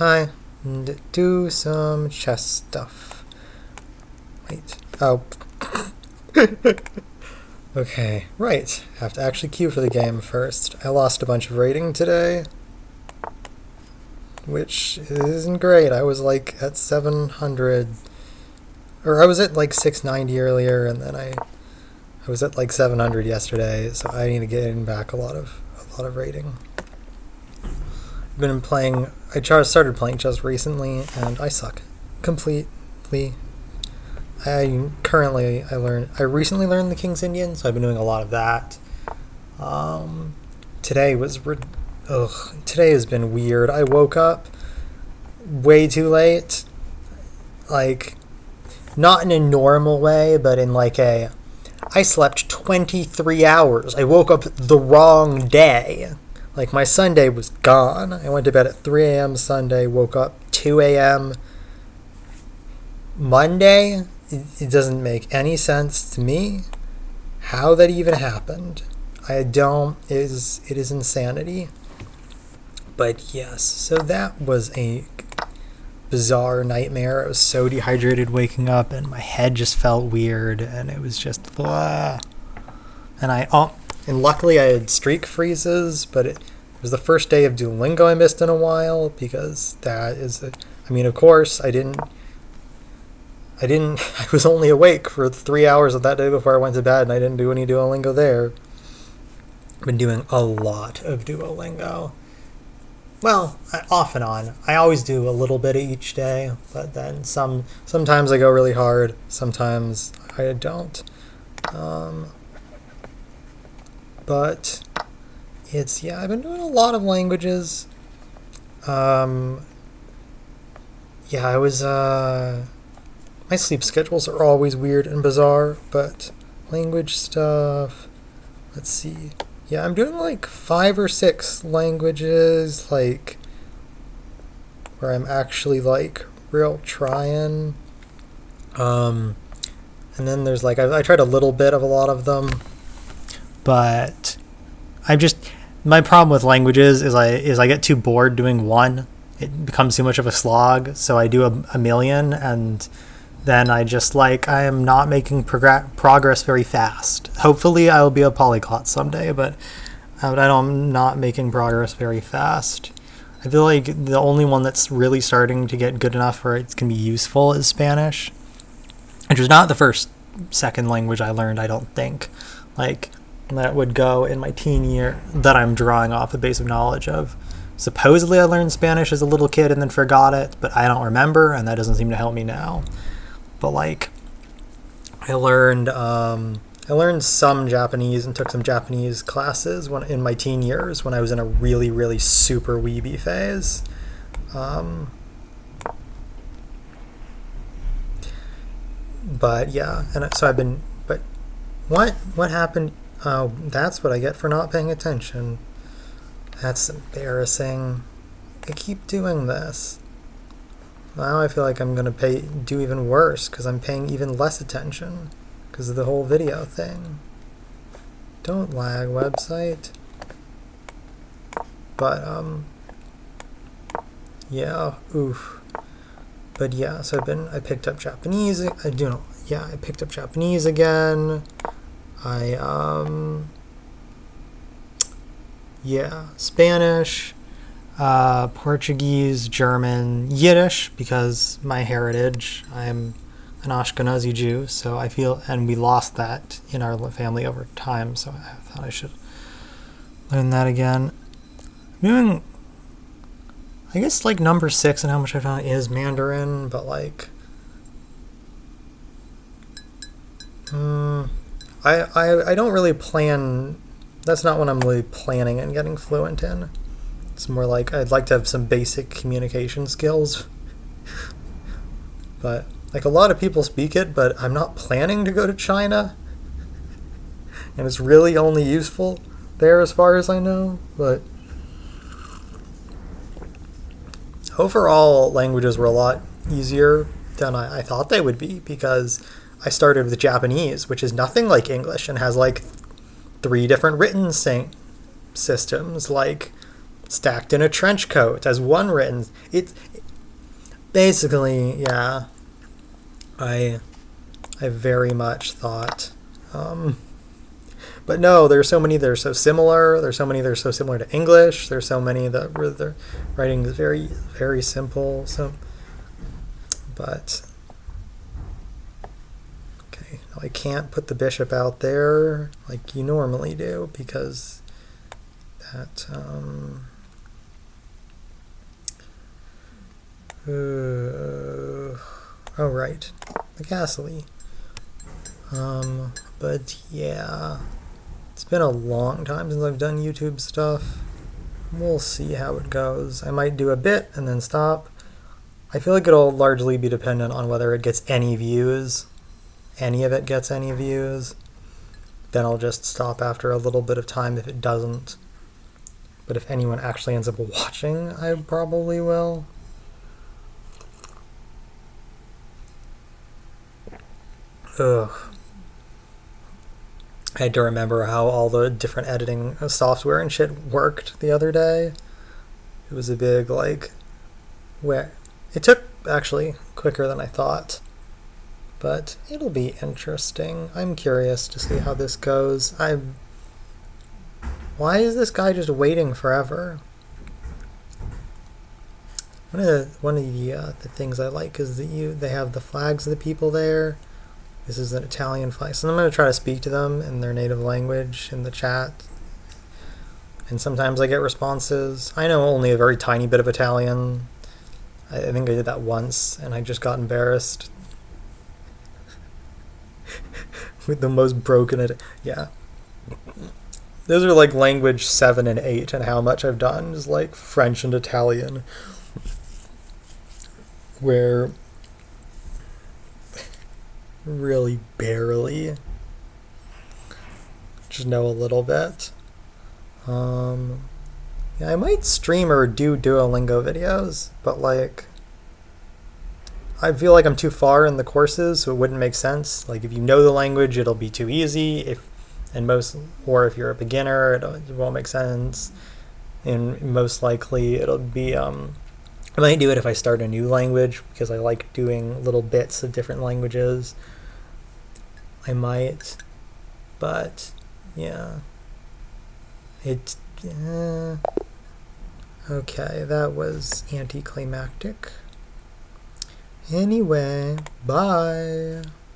Hi. And do some chess stuff. Wait. Oh. Okay, right. Have to actually queue for the game first. I lost a bunch of rating today, which isn't great. I was like at 700, or I was at like 690 earlier, and then I was at like 700 yesterday, so I need to get back a lot of rating. I've been playing. Started playing chess recently, and I suck completely. I recently learned the King's Indian, so I've been doing a lot of that. Today has been weird. I woke up way too late, like not in a normal way, but in like I slept 23 hours. I woke up the wrong day. Like my Sunday was gone. I went to bed at 3 a.m. Sunday, woke up 2 a.m. Monday. It doesn't make any sense to me how that even happened. It is insanity. But yes, so that was a bizarre nightmare. I was so dehydrated waking up, and my head just felt weird, and it was just blah. And luckily I had streak freezes, but it was the first day of Duolingo I missed in a while, because of course I was only awake for 3 hours of that day before I went to bed, and I didn't do any Duolingo there. I've been doing a lot of Duolingo. Well, off and on. I always do a little bit each day, but then sometimes I go really hard, sometimes I don't. But I've been doing a lot of languages. I was, my sleep schedules are always weird and bizarre, but language stuff, let's see. Yeah, I'm doing like 5 or 6 languages, like, where I'm actually like real trying. And then there's like, I tried a little bit of a lot of them, but my problem with languages is I get too bored doing one. It becomes too much of a slog, so I do a million, and then I am not making progress very fast. Hopefully I'll be a polyglot someday, but I'm not making progress very fast. I feel like the only one that's really starting to get good enough where it can be useful is Spanish, which was not the second language I learned, I don't think. Like, that would go in my teen year that I'm drawing off a base of knowledge of. Supposedly I learned Spanish as a little kid and then forgot it, but I don't remember, and that doesn't seem to help me now. But like, I learned some Japanese and took some Japanese classes in my teen years when I was in a really, really super weeby phase. But yeah, and so but what happened? Oh, that's what I get for not paying attention. That's embarrassing. I keep doing this. Now I feel like I'm going to do even worse because I'm paying even less attention because of the whole video thing. Don't lag, website. But, yeah, oof. But yeah, so I picked up Japanese. I picked up Japanese again. Spanish, Portuguese, German, Yiddish, because my heritage, I'm an Ashkenazi Jew, so I feel, and we lost that in our family over time, so I thought I should learn that again. Doing, I guess, like, number 6 and how much I've done is Mandarin, but like, I don't really plan. That's not what I'm really planning on getting fluent in. It's more like I'd like to have some basic communication skills. But like, a lot of people speak it, but I'm not planning to go to China. And it's really only useful there as far as I know. But overall, languages were a lot easier than I thought they would be, because I started with Japanese, which is nothing like English and has like 3 different written systems. Like, stacked in a trench coat as one written. It's basically, yeah. I very much thought, but no, there's so many that are so similar. There's so many that are so similar to English. There's so many that where the writing is very, very simple. So, but okay, now I can't put the bishop out there like you normally do because that. Oh right, the castle. But yeah, it's been a long time since I've done YouTube stuff. We'll see how it goes. I might do a bit and then stop. I feel like it'll largely be dependent on whether it gets any views. Any of it gets any views. Then I'll just stop after a little bit of time if it doesn't. But if anyone actually ends up watching, I probably will. Ugh. I had to remember how all the different editing software and shit worked the other day. It was a big, like, where it took actually quicker than I thought. But it'll be interesting. I'm curious to see how this goes. Why is this guy just waiting forever? One of the things I like is that they have the flags of the people there. This is an Italian flag, so I'm going to try to speak to them in their native language in the chat. And sometimes I get responses. I know only a very tiny bit of Italian. I think I did that once, and I just got embarrassed. With the most broken yeah. Those are like language 7 and 8, and how much I've done is like French and Italian. Where really barely just know a little bit. Yeah, I might stream or do Duolingo videos, but like I feel like I'm too far in the courses, so it wouldn't make sense. Like if you know the language, it'll be too easy. Or if you're a beginner, it won't make sense. And most likely it'll be I might do it if I start a new language because I like doing little bits of different languages. I might, but yeah. Okay, that was anticlimactic. Anyway, bye.